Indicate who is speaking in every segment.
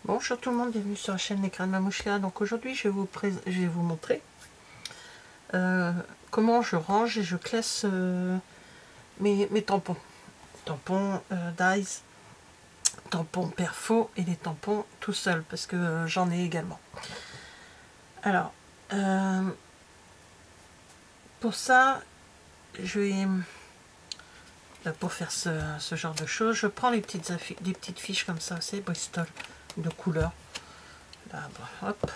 Speaker 1: Bonjour tout le monde, bienvenue sur la chaîne Les Crânes Mamouchka. Donc aujourd'hui je vais vous montrer comment je range et je classe mes tampons. Tampons Dise, tampons Perfo et les tampons tout seul parce que j'en ai également. Alors, pour ça, je vais... pour faire ce genre de choses, je prends des petites fiches comme ça, c'est Bristol de couleur. Là, hop.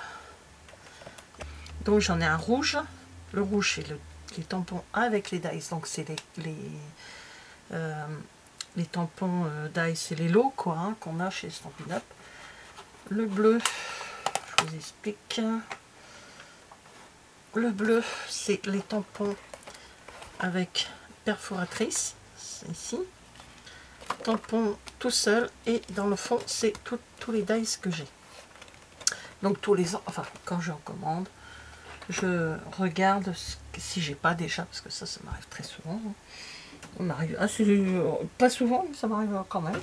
Speaker 1: Donc j'en ai un rouge. Le rouge c'est les tampons avec les Dise. Donc c'est les tampons Dise, c'est les lots quoi, hein, qu'on a chez Stampin' Up. Le bleu, je vous explique. Le bleu c'est les tampons avec perforatrice. C'est ici. Tampon tout seul et dans le fond c'est tous les Dise que j'ai. Donc tous les ans, enfin quand j'en commande, je regarde si j'ai pas déjà, parce que ça m'arrive très souvent. On m'arrive pas souvent, mais ça m'arrive quand même.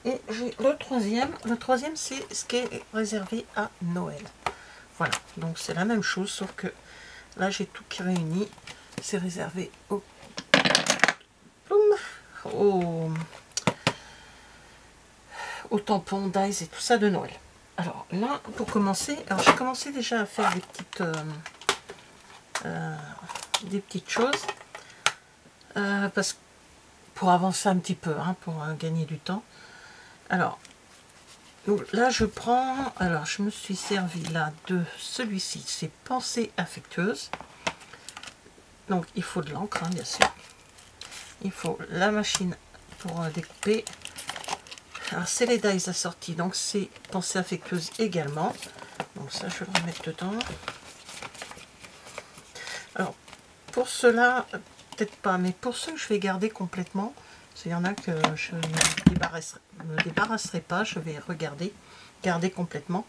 Speaker 1: Et j'ai le troisième c'est ce qui est réservé à Noël. Voilà, donc c'est la même chose, sauf que là j'ai tout qui réunit. C'est réservé au tampon Dise et tout ça de Noël. Alors là, pour commencer, alors j'ai commencé déjà à faire des petites choses pour avancer un petit peu, hein, pour gagner du temps. Alors donc là je prends, alors je me suis servi là de celui-ci, c'est Pensée affectueuse. Donc il faut de l'encre, hein, bien sûr. Il faut la machine pour découper. Alors c'est les Dise assortis, donc c'est Pensée affectueuse également. Donc ça je vais le remettre dedans. Alors pour cela, peut-être pas, mais pour ceux que je vais garder complètement, il y en a que je ne me débarrasserai pas, je vais garder complètement.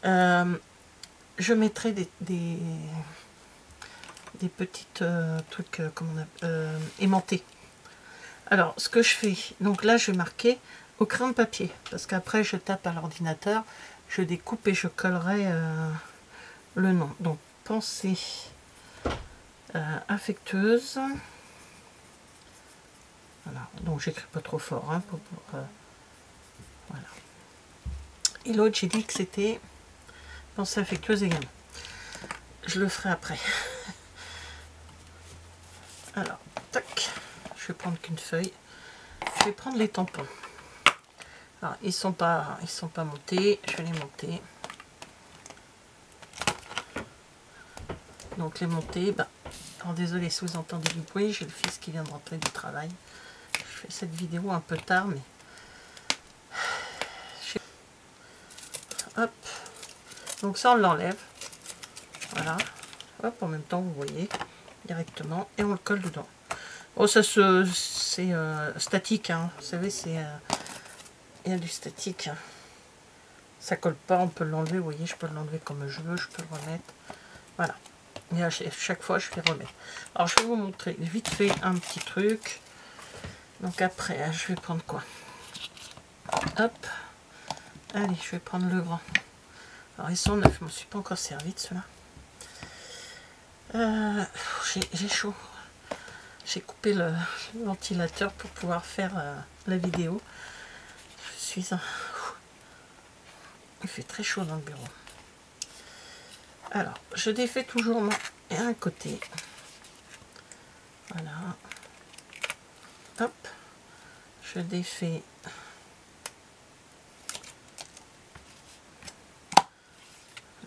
Speaker 1: Je mettrai des petites trucs aimantés. Alors ce que je fais, donc là je vais marquer au crayon de papier, parce qu'après je tape à l'ordinateur, je découpe et je collerai le nom. Donc Pensée affectueuse. Voilà, donc j'écris pas trop fort, hein, voilà. Et l'autre j'ai dit que c'était Pensée affectueuse également. Je le ferai après. Alors, tac, je vais prendre qu'une feuille. Je vais prendre les tampons. Alors, ils sont pas montés, je vais les monter. Donc les monter, alors désolé si vous entendez du bruit, j'ai le fils qui vient de rentrer du travail. Je fais cette vidéo un peu tard, mais hop, donc ça on l'enlève, voilà, hop, en même temps vous voyez directement et on le colle dedans. Oh, ça c'est statique, hein. Vous savez, il y a du statique, hein. Ça colle pas, on peut l'enlever, vous voyez, je peux l'enlever comme je veux, je peux le remettre, voilà. Et à chaque fois je vais remettre. Alors je vais vous montrer vite fait un petit truc. Donc après je vais prendre quoi, hop, allez, je vais prendre le grand. Alors ils sont neufs, je ne me suis pas encore servi de cela. J'ai chaud. J'ai coupé le ventilateur pour pouvoir faire la vidéo. Il fait très chaud dans le bureau. Alors, je défais toujours un côté. Voilà. Hop. Je défais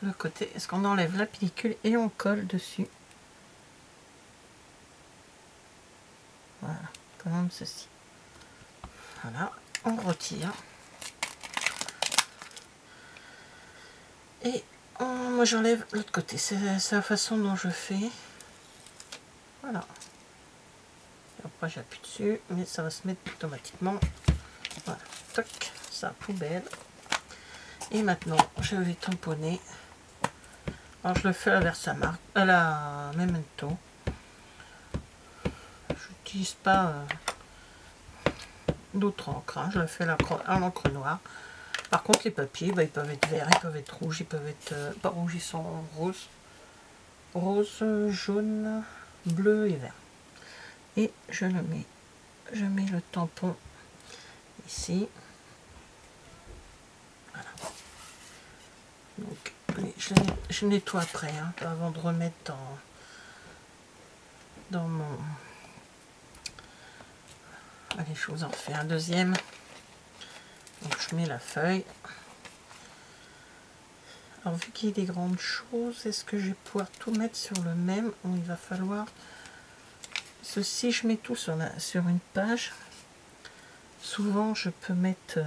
Speaker 1: le côté. Est-ce qu'on enlève la pellicule et on colle dessus? Voilà, comme ceci. Voilà, on retire. Et moi j'enlève l'autre côté. C'est la façon dont je fais. Voilà. Et après j'appuie dessus, mais ça va se mettre automatiquement. Voilà, toc, ça poubelle. Et maintenant je vais tamponner. Alors je le fais à la marque, à la Memento. J'utilise pas d'autre encre, hein. Je le fais à l'encre noire. Par contre, les papiers, bah, ils peuvent être verts, ils peuvent être rouges, ils peuvent être... pas rouges, ils sont roses. Rose, jaune, bleu et vert. Et je mets le tampon ici. Voilà. Donc, allez, je nettoie après, hein, avant de remettre dans mon... Allez, je vous en refais un deuxième. Donc, je mets la feuille. Alors, vu qu'il y a des grandes choses, est-ce que je vais pouvoir tout mettre sur le même ou il va falloir... Parce que si je mets tout sur une page, souvent je peux mettre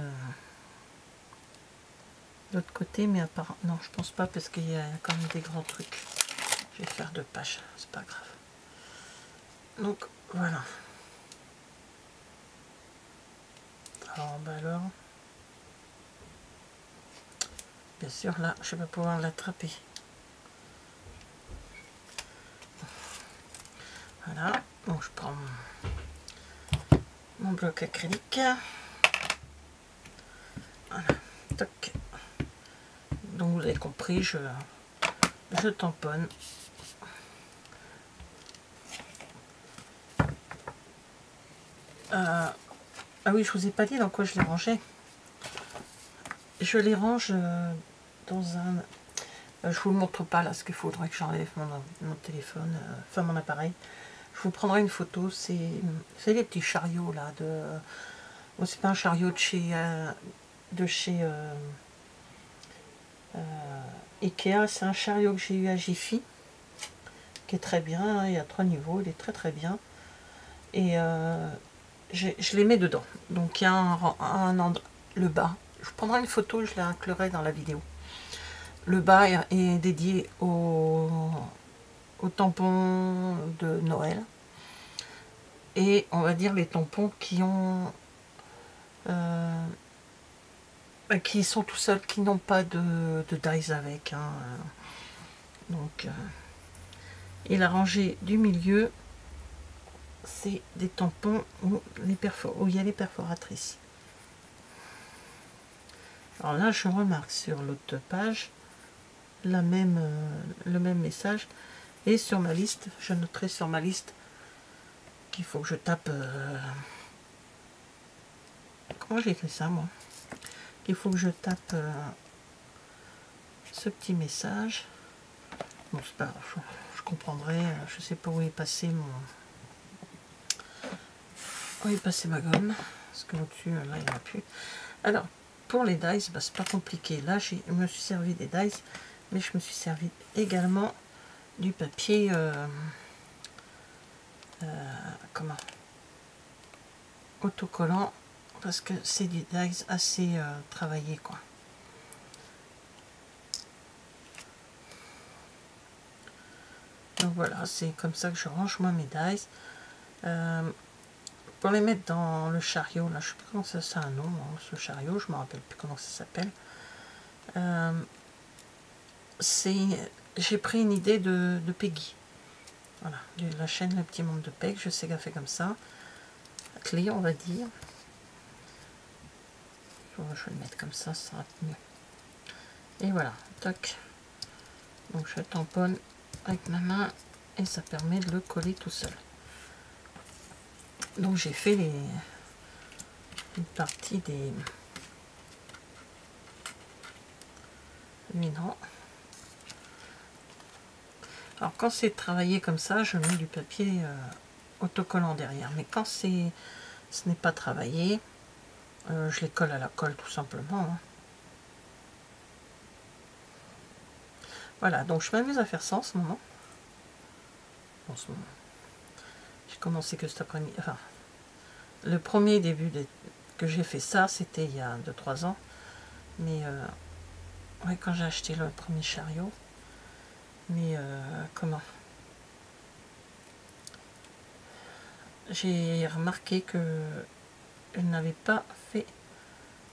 Speaker 1: l'autre côté, mais apparemment... Non, je pense pas parce qu'il y a quand même des grands trucs. Je vais faire 2 pages, c'est pas grave. Donc, voilà. Alors, bien sûr, là, je vais pouvoir l'attraper. Voilà, donc je prends mon bloc acrylique. Voilà, toc. Donc vous avez compris, je tamponne. Ah oui, je vous ai pas dit dans quoi je les rangeais. Je les range dans un... je vous le montre pas là, parce qu'il faudrait que j'enlève mon téléphone, enfin mon appareil. Je vous prendrai une photo, c'est les petits chariots là de... Bon, c'est pas un chariot de chez Ikea, c'est un chariot que j'ai eu à Jiffy, qui est très bien, hein, il y a 3 niveaux, il est très très bien. Et je les mets dedans. Donc il y a le bas. Je prendrai une photo, je la inclurai dans la vidéo. Le bas est dédié au tampons de Noël. Et on va dire les tampons qui ont... qui sont tout seuls, qui n'ont pas de dies avec. Hein. Donc, et la rangée du milieu, c'est des tampons où il y a les perforatrices. Alors là, je remarque sur l'autre page le même message. Et sur ma liste, je noterai sur ma liste qu'il faut que je tape... comment j'ai écrit ça, moi? Il faut que je tape ce petit message. Bon, c'est pas grave, je comprendrai. Je sais pas où est passé où est passé ma gomme. Parce que au-dessus, là, il n'y en a plus. Alors, pour les dies, bah, c'est pas compliqué. Là, je me suis servi des dies, mais je me suis servi également du papier... comment, autocollant, parce que c'est du dies assez travaillé, quoi. Donc voilà, c'est comme ça que je range moi mes dies. Pour les mettre dans le chariot, là, je sais plus comment ça, c'est un nom, hein, ce chariot, je me rappelle plus comment ça s'appelle. J'ai pris une idée de Peggy. Voilà, de la chaîne Le Petit Monde de Peg, je sais qu'elle fait comme ça. Clé, on va dire. Je vais le mettre comme ça sera mieux. Et voilà, toc. Donc je tamponne avec ma main et ça permet de le coller tout seul. Donc j'ai fait une partie des minants. Alors quand c'est travaillé comme ça, je mets du papier autocollant derrière. Mais quand ce n'est pas travaillé, je les colle à la colle tout simplement. Hein. Voilà, donc je m'amuse à faire ça en ce moment. J'ai commencé que cet après-midi. Enfin, le premier début que j'ai fait ça, c'était il y a 2-3 ans. Mais ouais, quand j'ai acheté le premier chariot. Mais comment, j'ai remarqué que je n'avais pas fait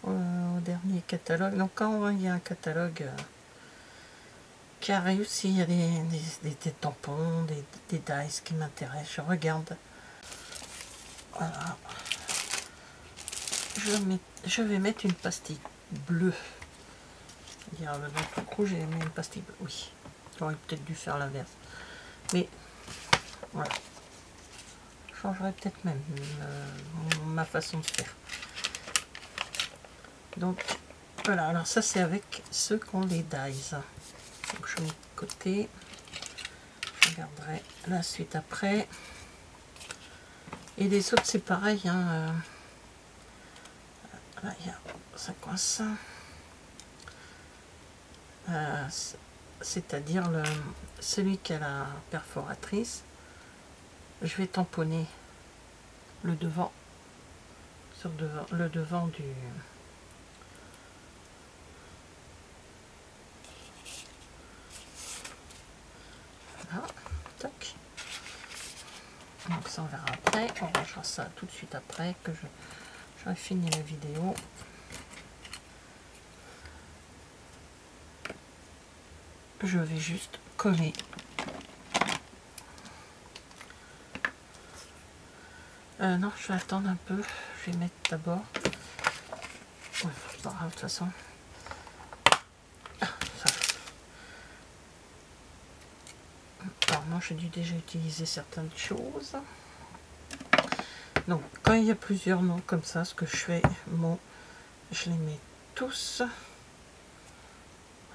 Speaker 1: au dernier catalogue. Donc quand il y a un catalogue qui arrive, s'il y a des tampons, des dies qui m'intéressent, je regarde. Voilà. Je vais mettre une pastille bleue. Dire le truc rouge et une pastille bleue. Oui, j'aurais peut-être dû faire l'inverse. Mais voilà. Je changerais peut-être même ma façon de faire. Donc voilà, alors ça c'est avec ceux qui ont les dies. Donc je mets de côté. Je regarderai la suite après. Et les autres c'est pareil. Hein, là, ça coince. C'est-à-dire celui qui a la perforatrice. Je vais tamponner le devant sur le devant du voilà, tac. Donc ça on verra après, on rangera ça tout de suite après que j'aurai fini la vidéo. Je vais juste coller non, je vais attendre un peu, je vais mettre d'abord ouais, c'est pas grave de toute façon. Alors moi j'ai dû déjà utiliser certaines choses. Donc quand il y a plusieurs noms comme ça, ce que je fais, je les mets tous.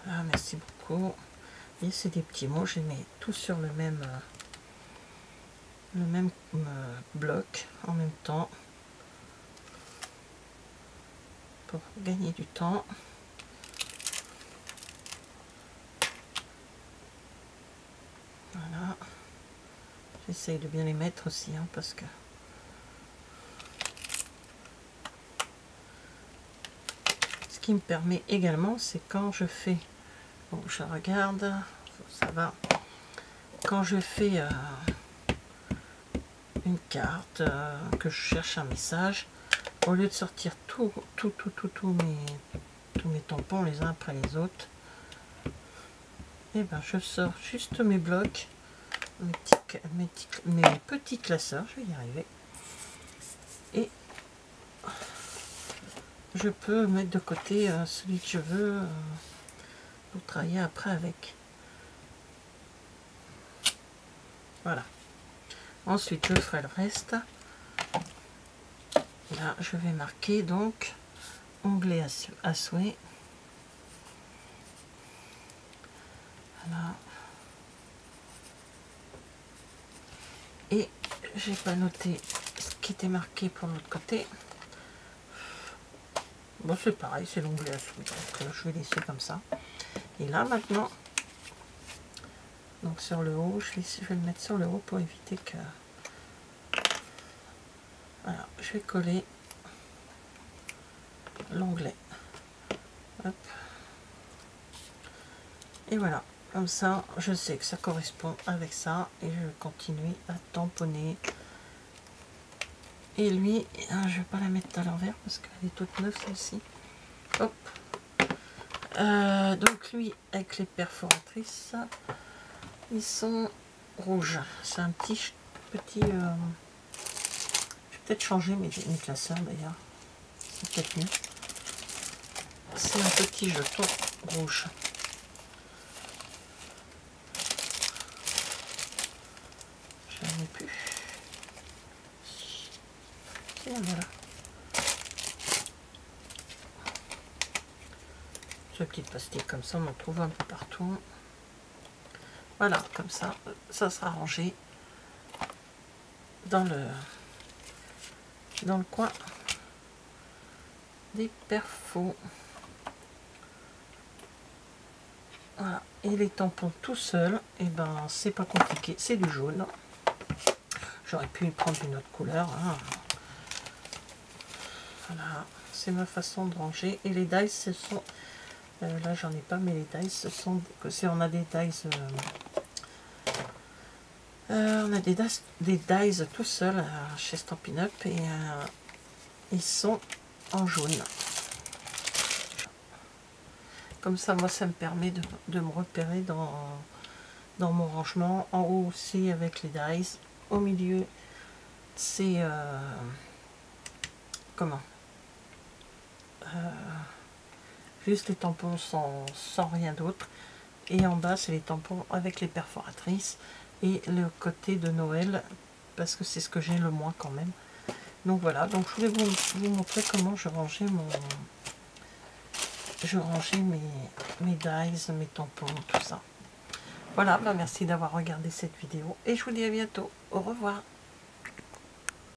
Speaker 1: Voilà, merci beaucoup. Et c'est des petits mots, je les mets tous sur le même bloc en même temps pour gagner du temps. Voilà, j'essaye de bien les mettre aussi hein, parce que ce qui me permet également c'est quand je fais, bon je regarde, ça va, quand je fais une carte, que je cherche un message, au lieu de sortir tous mes tampons les uns après les autres, et ben je sors juste mes blocs, mes petits classeurs, je vais y arriver, et je peux mettre de côté celui que je veux pour travailler après avec. Voilà. Ensuite, je ferai le reste. Là, je vais marquer donc onglet à souhait. Voilà. Et j'ai pas noté ce qui était marqué pour l'autre côté. Bon, c'est pareil, c'est l'onglet à souhait. Donc, je vais laisser comme ça. Et là, maintenant, donc sur le haut, je vais le mettre sur le haut pour éviter que... Voilà, je vais coller l'onglet. Hop. Et voilà, comme ça, je sais que ça correspond avec ça. Et je vais continuer à tamponner. Et lui, je vais pas la mettre à l'envers parce qu'elle est toute neuve celle-ci. Hop. Donc lui, avec les perforatrices, ils sont rouges. C'est un petit... je vais peut-être changer mes classeurs d'ailleurs. C'est peut-être mieux. C'est un petit jeton rouge. Je n'en ai plus. Et voilà. Ces petites pastilles comme ça, on en trouve un peu partout. Voilà, comme ça sera rangé dans le coin des perfos. Voilà. Et les tampons tout seuls, et ben c'est pas compliqué, c'est du jaune. J'aurais pu prendre une autre couleur. Hein. Voilà, c'est ma façon de ranger. Et les dies, ce sont... là, j'en ai pas, mais les dies, ce sont... on a des dies... on a des dies tout seuls chez Stampin' Up et ils sont en jaune. Comme ça, moi, ça me permet de me repérer dans mon rangement. En haut aussi avec les dies. Au milieu, c'est... comment juste les tampons sans rien d'autre. Et en bas, c'est les tampons avec les perforatrices. Et le côté de Noël, parce que c'est ce que j'ai le moins quand même. Donc voilà, donc je voulais vous montrer comment je rangeais mes dies, mes tampons, tout ça. Voilà, bah merci d'avoir regardé cette vidéo et je vous dis à bientôt. Au revoir.